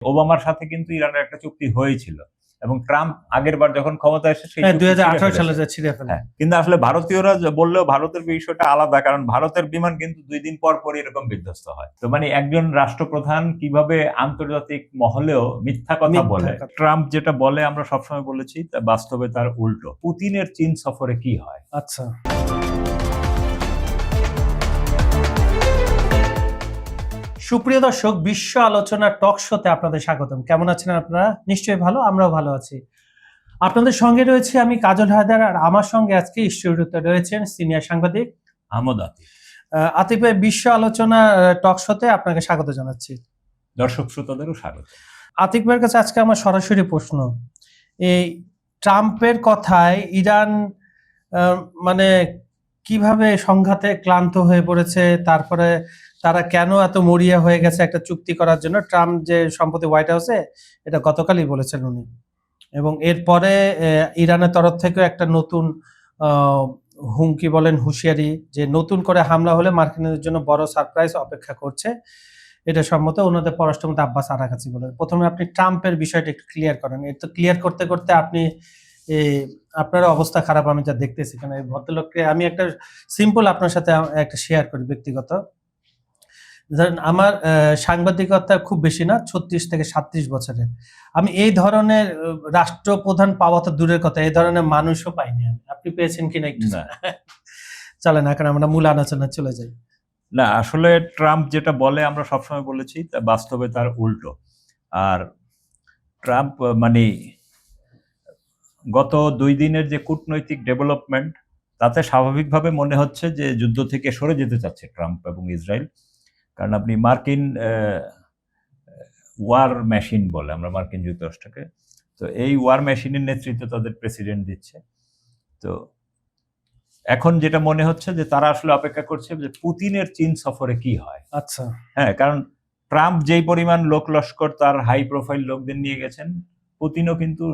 ওবামার সাথে কিন্তু ইরানের একটা চুক্তি হয়েছিল এবং ট্রাম্প আগের বার যখন ক্ষমতা এসে সেই 2018 সালে ছিঁড়ে ফেলে। কিন্তু আসলে ভারতীয়রা বললেও ভারতের বিষয়টা আলাদা, কারণ ভারতের বিমান কিন্তু 2 দিন পর পর এরকম বিধ্বস্ত হয়। তো মানে একজন রাষ্ট্রপ্রধান কিভাবে আন্তর্জাতিক মহলেও মিথ্যা কথা বলে, ট্রাম্প যেটা বলে আমরা সবসময় বলেছি তা বাস্তবে তার উল্টো। পুতিনের চীন সফরে কি হয়? আচ্ছা, সুপ্রিয় দর্শক, বিশ্ব আলোচনা টক শোতে আপনাদের স্বাগতম। কেমন আছেন আপনারা? নিশ্চয়ই ভালো, আমরাও ভালো আছি। আপনাদের সঙ্গে রয়েছে আমি কাজল হায়দার, আর আমার সঙ্গে আজকে স্টুডিওতে রয়েছেন সিনিয়র সাংবাদিক আহমদ আতিক। আতিক ভাই, বিশ্ব আলোচনা টক শোতে আপনাকে স্বাগত জানাচ্ছি। দর্শক শ্রোতাদেরও স্বাগত। আতিক ভাইয়ের কাছে আজকে আমার সরাসরি প্রশ্ন, এই ট্রাম্পের কথায় ইরান মানে কিভাবে সংঘাতে ক্লান্ত হয়ে পড়েছে, তারপরে তারা কেন এত মরিয়া হয়ে গেছে একটা চুক্তি করার জন্য। ট্রাম্প যে সম্প্রতি হোয়াইট হাউসে এটা গতকালই বলেছেন উনি, এবং এরপরে ইরানের তরফ থেকেও একটা নতুন হুমকি বলেন হুঁশিয়ারি, যে নতুন করে হামলা হলে মার্কিনদের জন্য বড় সারপ্রাইজ অপেক্ষা করছে। এটা সম্মত ওনাদের পররাষ্ট্রমন্ত্রী আব্বাস আরাকাচি বলেন। প্রথমে আপনি ট্রাম্পের বিষয়টা একটু ক্লিয়ার করেন। এটা ক্লিয়ার করতে করতে আপনি আপনার অবস্থা খারাপ আমি যা দেখতেছি। কারণ এই ভদ্রলোককে আমি একটা সিম্পল আপনার সাথে একটা শেয়ার করি ব্যক্তিগত। ধরেন আমার সাংবাদিকতা খুব বেশি না, 36 থেকে 37 বছরের। আমি এই ধরনের রাষ্ট্রপ্রধান পাওয়া তো দূরের কথা, এই ধরনের মানুষও পাইনি আমি। আপনি পেয়েছেন কিনা একটু চলে না, কারণ আমরা মূল আলোচনা চলে যাই। না, আসলে ট্রাম্প যেটা বলে আমরা সবসময় বলেছি তা বাস্তবে তার উল্টো। আর ট্রাম্প মানে গত 2 দিনের যে কূটনৈতিক ডেভেলপমেন্ট, তাতে স্বাভাবিকভাবে মনে হচ্ছে যে যুদ্ধ থেকে সরে যেতে চাচ্ছে ট্রাম্প এবং ইসরায়েল। কারণ আপনি মার্কিন ওয়ার মেশিন বলে আমরা মার্কিন যুক্তরাষ্ট্রকে, তো এই ওয়ার মেশিনের নেতৃত্ব তাদের প্রেসিডেন্ট দিচ্ছে। তো এখন যেটা মনে হচ্ছে যে তারা আসলে অপেক্ষা করছে যে পুতিনের চীন সফরে কি হয়। আচ্ছা, হ্যাঁ, কারণ ট্রাম্প যেই পরিমাণ লোক লস্কর তার হাই প্রোফাইল লোকদের নিয়ে গেছেন, পুতিনও কিন্তু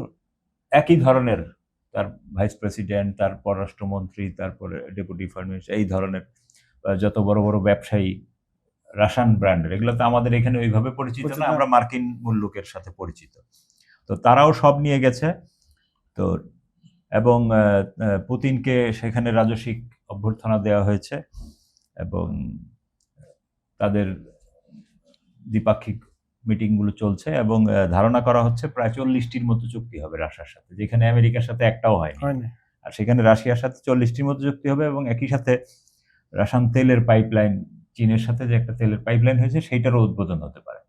একই ধরনের, তার ভাইস প্রেসিডেন্ট, তার পররাষ্ট্রমন্ত্রী, তারপরে ডেপুটি ফরেন মিনিস্টার, এই ধরনের যত বড় বড় ব্যবসায়ী রাশিয়ান ব্র্যান্ডের, এগুলো তো আমাদের এখানে ওইভাবে পরিচিত না, আমরা মার্কিন মূল্যকের সাথে পরিচিত। তো তারাও সব নিয়ে গেছে। তো এবং পুতিনকে সেখানে রাজস্বিক অভ্যর্থনা দেওয়া হয়েছে এবং তাদের দ্বিপাক্ষিক মিটিংগুলো চলছে এবং ধারণা করা হচ্ছে প্রায় 40টির মতো চুক্তি হবে রাশিয়ার সাথে, যেখানে আমেরিকার সাথে একটাও হয়নি। আর সেখানে রাশিয়ার সাথে 40টির মতো চুক্তি হবে এবং একই সাথে রাশিয়ান তেলের পাইপলাইন, চীনের সাথে যে একটা তেলের পাইপলাইন হয়েছে সেইটারও উদ্বোধন হতে পারে।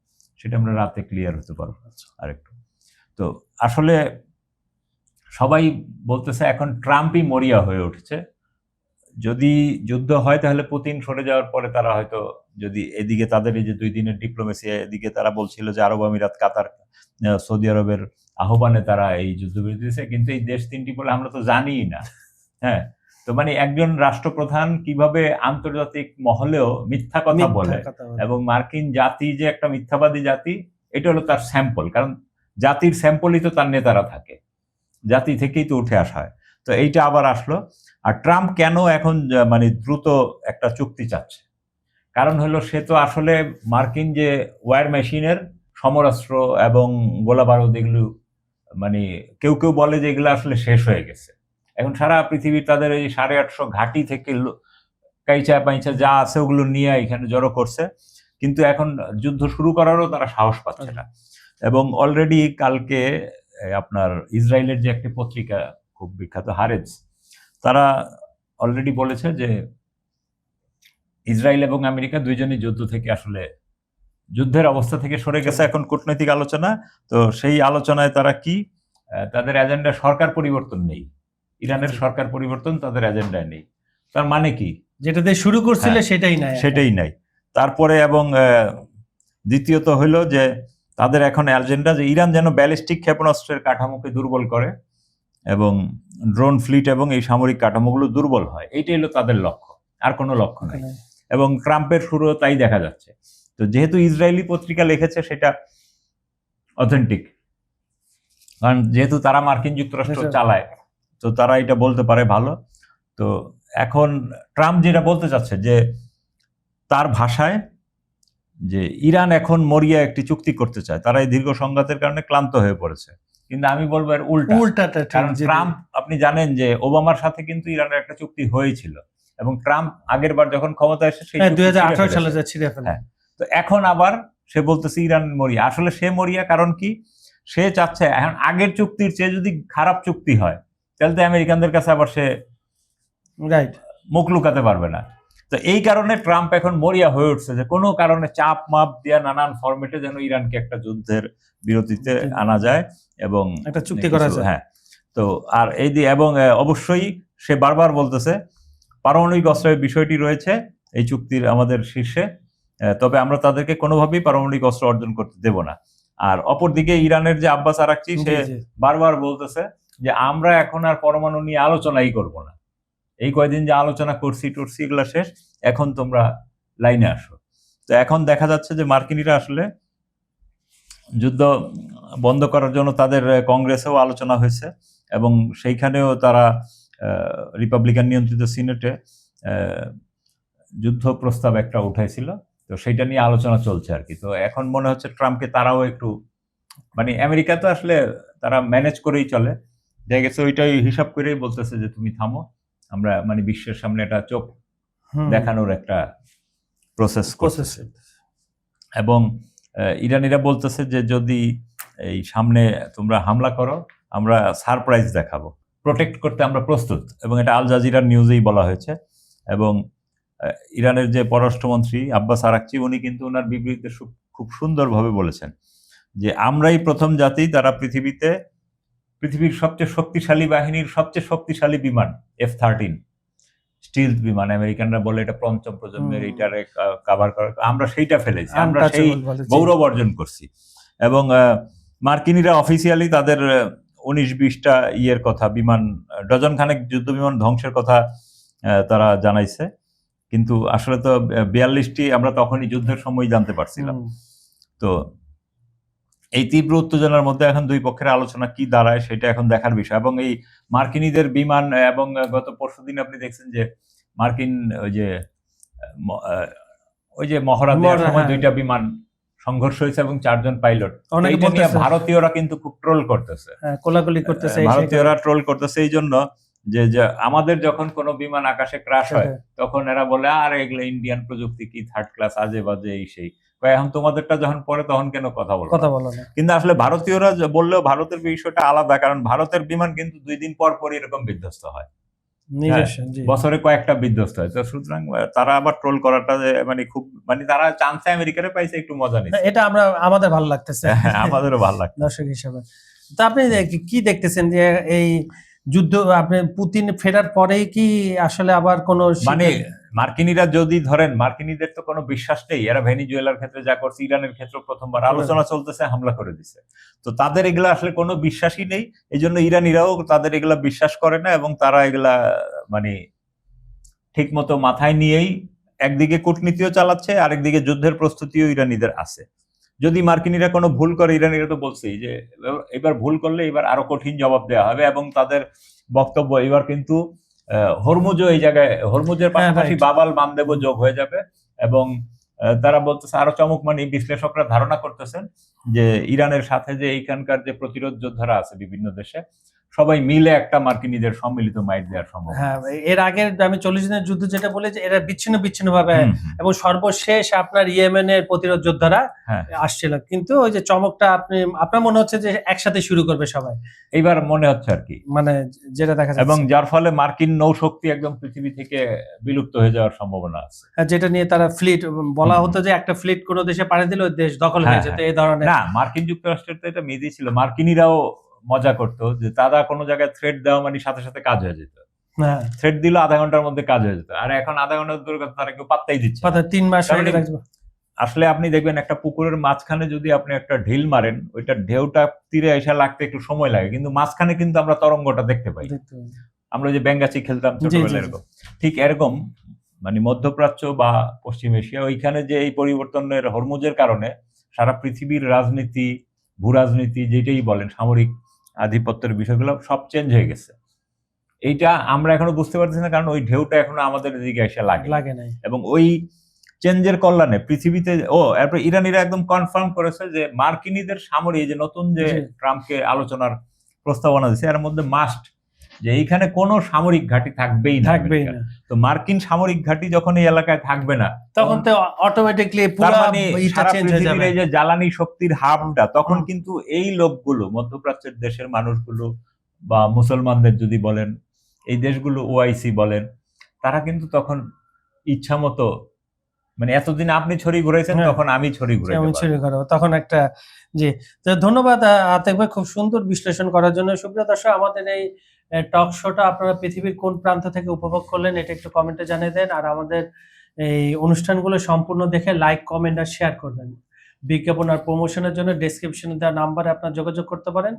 সেটা আমরা রাতে ক্লিয়ার হতে পারবো আরেকটু। তো আসলে সবাই বলতেছে এখন ট্রাম্পই মরিয়া হয়ে উঠেছে। যদি যুদ্ধ হয় তাহলে পুতিন সরে যাওয়ার পরে তারা হয়তো, যদি এদিকে তাদের এই যে 2 দিনের ডিপ্লোমেসি, এদিকে তারা বলছিল যে আরব আমিরাত, কাতার, সৌদি আরবের আহ্বানে তারা এই যুদ্ধবিরতি দিয়েছে, কিন্তু এই দেশ 3টি বলে আমরা তো জানিই না। হ্যাঁ, তো মানে একজন রাষ্ট্রপ্রধান কিভাবে আন্তর্জাতিক মহলেও মিথ্যা কথা বলে, এবং মার্কিন জাতি যে একটা মিথ্যাবাদী জাতি, এটা হলো তার স্যাম্পল। কারণ জাতির স্যাম্পলই তো তার নেতারা থাকে, জাতি থেকেই তো উঠে আসা হয়। তো এইটা আবার আসলো। আর ট্রাম্প কেন এখন মানে দ্রুত একটা চুক্তি চাচ্ছে, কারণ হলো সে তো আসলে মার্কিন যে ওয়ার মেশিনের সমরাস্ত্র এবং গোলা বারুদ, এগুলো মানে কেউ কেউ বলে যে এগুলো আসলে শেষ হয়ে গেছে। এখন সারা পৃথিবীর তাদের এই 850 ঘাঁটি থেকে কাইচা পাইচা যা আছে ওগুলো নিয়ে এখানে জড়ো করছে, কিন্তু এখন যুদ্ধ শুরু করারও তারা সাহস পাচ্ছে না। এবং অলরেডি কালকে আপনার ইসরায়েলের যে একটি পত্রিকা খুব বিখ্যাত, হারেজ, তারা অলরেডি বলেছে যে ইসরায়েল এবং আমেরিকা দুইজনই যুদ্ধ থেকে আসলে যুদ্ধের অবস্থা থেকে সরে গেছে, এখন কূটনৈতিক আলোচনা। তো সেই আলোচনায় তারা কি, তাদের এজেন্ডা সরকার পরিবর্তন নেই, ইরানের সরকার পরিবর্তন তাদের এজেন্ডায় নেই। তার মানে কি, যেটা দিয়ে শুরু করছিল সেটাই নাই। তারপরে এবং দ্বিতীয়ত হইল যে তাদের এখন এজেন্ডা যে ইরান যেন ব্যালিস্টিক ক্ষেপণাস্ত্রের কাঠামোকে দুর্বল করে এবং ড্রোন ফ্লিট এবং এই সামরিক কাঠামোগুলো দুর্বল হয়, এইটাই হলো তাদের লক্ষ্য, আর কোনো লক্ষ্য নেই। এবং ট্রাম্পের শুরু তাই দেখা যাচ্ছে। তো যেহেতু ইসরায়েলি পত্রিকা লিখেছে সেটা অথেন্টিক, কারণ যেহেতু তারা মার্কিন যুক্তরাষ্ট্র চালায়, তো তারা এটা বলতে পারে ভালো। তো এখন ট্রাম্প যেটা বলতে চাচ্ছে যে তার ভাষায় যে ইরান এখন মরিয়া একটি চুক্তি করতে চায়, তারা এই দীর্ঘ সংঘাতের কারণে ক্লান্ত হয়ে পড়েছে। কিন্তু আমি বলবো এর উল্টাটা ঠিক, কারণ জি, জি। ট্রাম্প, আপনি জানেন যে ওবামার সাথে কিন্তু ইরানের একটা চুক্তি হয়েছিল এবং ট্রাম্প আগের বার যখন ক্ষমতায় এসে সেই হ্যাঁ, চুক্তি ছিঁড়ে 2018 সালে ফেলেছে। যে ছিঁড়ে ফেলে। হ্যাঁ, তো এখন আবার সে বলতেছে ইরান মরিয়া। আসলে সে মরিয়া কারণ কি, সে চাচ্ছে এখন আগের চুক্তির চেয়ে যদি খারাপ চুক্তি হয় তাহলে তো আমেরিকানদের কাছে আবার সে রাইট। মুখ লুকাতে পারবে না। তো এই কারণে ট্রাম্প এখন মরিয়া হয়ে উঠছে যে কোনো কারণে চাপ মাপ দিয়া নানান ফরম্যাটে যেন ইরানকে একটা যুদ্ধের বিরতিতে আনা যায় এবং একটা চুক্তি করা যায়। হ্যাঁ, তো আর এই দিয়ে এবং অবশ্যই সে বারবার বলতেছে পারমাণবিক অস্ত্রের বিষয়টি রয়েছে এই চুক্তির আমাদের শীর্ষে, তবে আমরা তাদেরকে কোনোভাবেই পারমাণবিক অস্ত্র অর্জন করতে দেব না। আর অপরদিকে ইরানের যে আব্বাস আরাকচি, সে বারবার বলতেছে যে আমরা এখন আর পরমাণু নিয়ে আলোচনাই করব না, এই কয়দিন যে আলোচনা করছি টরছি এগুলা শেষ, এখন তোমরা লাইনে আসো। তো এখন দেখা যাচ্ছে যে মার্কিনিরা আসলে যুদ্ধ বন্ধ করার জন্য তাদের কংগ্রেসেও আলোচনা হয়েছে এবং সেইখানেও তারা রিপাবলিকান নিয়ন্ত্রিত সিনেটে যুদ্ধ প্রস্তাব একটা উঠাইছিল, তো সেইটা নিয়ে আলোচনা চলছে আর কি। তো এখন মনে হচ্ছে ট্রাম্পকে তারাও একটু, মানে আমেরিকা তো আসলে তারা ম্যানেজ করেই চলে, দেখা গেছে ওইটাই হিসাব করেই বলতেছে যে তুমি থামো, আমরা মানে বিশ্বের সামনে একটা চোখ দেখানোর একটা প্রসেস করতেছে। এবং ইরানিরা বলতেছে যে যদি এই সামনে তোমরা হামলা করো আমরা সারপ্রাইজ দেখাবো, প্রোটেক্ট করতে আমরা প্রস্তুত, এবং এটা আল জাজিরার নিউজেই বলা হয়েছে। এবং ইরানের যে পররাষ্ট্রমন্ত্রী আব্বাস আরাকচি, উনি কিন্তু ওনার বিবৃতিতে খুব সুন্দরভাবে বলেছেন যে আমরাই প্রথম জাতি তারা পৃথিবীর সবচেয়ে শক্তিশালী বাহিনীর সবচেয়ে শক্তিশালী বিমান F-13 স্টিল বিমান, আমেরিকানরা বলে এটা পঞ্চম প্রজন্মের, এইটারে কভার করা, আমরা সেইটা ফেলেছি, আমরা সেই গৌরব অর্জন করছি। এবং মার্কিনিরা অফিসিয়ালি তাদের 19-20টা ইয়ের কথা, বিমান ডজন খানেক যুদ্ধ বিমান ধ্বংসের কথা তারা জানাইছে, কিন্তু আসলে তো 42টি আমরা তখনই যুদ্ধের সময় জানতে পারছিলাম। তো এই তীব্র উত্তেজনার মধ্যে এখন দুই পক্ষের আলোচনা কি দাঁড়ায় সেটা এখন দেখার বিষয়। এবং এই মার্কিনীদের বিমান, এবং গত পরশুদিন আপনি দেখছেন যে মার্কিন ওই যে মহড়া দেওয়ার সময় 2টা বিমান সংঘর্ষ হয়েছে এবং 4 জন পাইলট, এইটা নিয়ে ভারতীয়রা কিন্তু খুব ট্রোল করতেছে, কোলাকুলি করতেছে, ভারতীয়রা ট্রোল করতেছে এই জন্য যে আমাদের যখন কোনো বিমান আকাশে ক্র্যাশ হয় তখন এরা বলে আর এগুলো ইন্ডিয়ান প্রযুক্তি, কি থার্ড ক্লাস, আজে বাজে এই সেই, এখন তোমাদেরটা যখন পরে তখন কেন কথা বলো না। কিন্তু আসলে ভারতীয়রা বললেও ভারতের বিষয়টা আলাদা, কারণ ভারতের বিমান কিন্তু 2 দিন পর পর এরকম বিধ্বস্ত হয়, বছরে কয়েকটা বিধ্বস্ত হয়। তো সুতরাং তারা আবার ট্রোল করাটা মানে খুব, মানে তারা চান্সে আমেরিকারে পাইছে, একটু মজা নিচ্ছে, এটা আমাদের ভালো লাগতেছে, আমাদেরও ভালো লাগছে দর্শক হিসেবে। তো আপনি কি দেখতেছেন যে এই যুদ্ধ, আপনি পুতিন ফেরার পরেই কি আসলে আবার কোন, মানে মার্কিনীরা যদি ধরেন, মার্কিনীদের তো কোনো বিশ্বাস নেই, এরা ভেনিজুয়েলার ক্ষেত্রে যা করছে, ইরানের ক্ষেত্রে প্রথমবার আলোচনা চলতেছে, হামলা করে দিছে, তো তাদের এগুলা আসলে কোনো বিশ্বাসই নেই, এই জন্য ইরানিরাও তাদের এগুলা বিশ্বাস করে না, এবং তারা এগুলা মানে ঠিক মতো মাথায় নিয়েই একদিকে কূটনীতিও চালাচ্ছে, আরেকদিকে যুদ্ধের প্রস্তুতিও ইরানিদের আছে। যদি মার্কিনীরা কোনো ভুল করে, ইরানিরা তো বলছেই যে এবার ভুল করলে এবার আরো কঠিন জবাব দেওয়া হবে, এবং তাদের বক্তব্য এবার কিন্তু হরমুজও এই জায়গায়, হরমুজের পাশাপাশি বাবাল মানদেবও যোগ হয়ে যাবে। এবং তারা বলতেছে আরো চমক, মানে বিশ্লেষকরা ধারণা করতেছেন যে ইরানের সাথে যে এইখানকার যে প্রতিরোধ যোদ্ধারা আছে বিভিন্ন দেশে, সবাই মিলে একটা মার্কিনীদের সম্মিলিত মাইট দেওয়ার সম্ভব। হ্যাঁ, এর আগে আমি 40 দিনের যুদ্ধ যেটা বলে যে এরা বিচ্ছিন্ন ভাবে, এবং সর্বশেষ আপনার ইয়েমেনের প্রতিরোধ যোদ্ধারা আসছিল, কিন্তু ওই যে চমকটা আপনার মনে হচ্ছে যে একসাথে শুরু করবে সবাই, এইবার মনে হচ্ছে আর কি, মানে যেটা দেখা যাচ্ছে, এবং যার ফলে মার্কিন নৌশক্তি একদম পৃথিবী থেকে বিলুপ্ত হয়ে যাওয়ার সম্ভাবনা আছে, যেটা নিয়ে তারা ফ্লিট, বলা হতো যে একটা ফ্লিট কোনো দেশে পাড়ি দিলে ওই দেশ দখল হয়ে যেত, এই ধরনের। না, মার্কিন যুক্তরাষ্ট্রের তো এটা মেজি ছিল, মার্কিনীরাও মজা করতো যে তারা কোনো জায়গায় থ্রেড দেওয়া মানে সাথে সাথে কাজ হয়ে যেত, থ্রেড দিল আধা ঘন্টার মধ্যে কাজ হয়ে যেত, আর এখন আধা ঘন্টার দূরে তারা কেউ পাত্তাই দিচ্ছে, 3 মাস। আসলে আপনি দেখবেন একটা পুকুরের মাঝখানে যদি আপনি একটা ঢিল মারেন, ওইটা ঢেউটা তীরে এসে লাগতে একটু সময় লাগে, কিন্তু মাঝখানে কিন্তু আমরা তরঙ্গটা দেখতে পাই, আমরা যে ব্যাঙ্গাচি খেলতাম ছোটবেলায় এরকম, ঠিক এরকম মানে মধ্যপ্রাচ্য বা পশ্চিম এশিয়া, ওইখানে যে এই পরিবর্তনের হরমুজের কারণে সারা পৃথিবীর রাজনীতি, ভূ রাজনীতি, যেটাই বলেন, সামরিক আধিপত্যের বিষয়গুলো সব চেঞ্জ হয়ে গেছে। এইটা আমরা এখনো বুঝতে পারছি না, কারণ ওই ঢেউটা এখনো আমাদের দিকে এসে লাগে নাই, এবং ওই চেঞ্জের কল্যাণে পৃথিবীতে এরপর ইরানিরা একদম কনফার্ম করেছে যে মার্কিনীদের সামরিক এই যে নতুন যে জি। ট্রাম্পকে আলোচনার প্রস্তাবনা দিচ্ছে এর মধ্যে মাস্ট যে এইখানে কোনো সামরিক ঘাঁটি থাকবেই না থাকবেই আমেরিকার। না, তো মার্কিন সামরিক ঘাঁটি যখন এই এলাকায় থাকবে না তখন তো অটোমেটিকলি তার পুরো মানে ইটা সারা চেঞ্জ হয়ে পৃথিবীর যাবে। এই যে জ্বালানি শক্তির হাবটা তখন হুম। কিন্তু এই লোকগুলো মধ্যপ্রাচ্যের দেশের মানুষগুলো বা মুসলমানদের যদি বলেন এই দেশগুলো ওআইসি বলেন তারা কিন্তু তখন ইচ্ছা মতো মানে এতদিন আপনি ছড়ি ঘুরাইছেন হ্যাঁ, তখন আমি ছড়ি ঘুরাইতে যেমন পারবো। শুরু করো তখন একটা জি। তো ধন্যবাদ আতিক ভাই খুব সুন্দর বিশ্লেষণ করার জন্য। সুপ্রিয় দর্শক আমাদের এই টক শোটা আপনারা পৃথিবীর কোন প্রান্ত থেকে উপভোগ করলেন এটা একটু কমেন্টে জানিয়ে দেন। আর আমাদের এই অনুষ্ঠানগুলো সম্পূর্ণ দেখে লাইক, কমেন্ট আর শেয়ার করবেন। বিজ্ঞাপন আর প্রমোশনের জন্য ডেসক্রিপশনে দেওয়া নাম্বারে আপনারা যোগাযোগ করতে পারেন।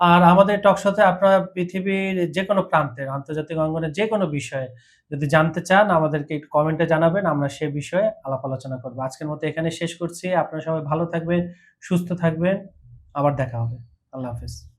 আর আমাদের টক শোতে আপনারা পৃথিবীর যেকোনো প্রান্তের আন্তর্জাতিক অঙ্গনের যেকোনো বিষয়ে যদি জানতে চান আমাদেরকে একটু কমেন্টে জানাবেন। আমরা সে বিষয়ে আলাপ আলোচনা করব। আজকের মতো এখানে শেষ করছি। আপনারা সবাই ভালো থাকবেন, সুস্থ থাকবেন। আবার দেখা হবে। আল্লাহ হাফেজ।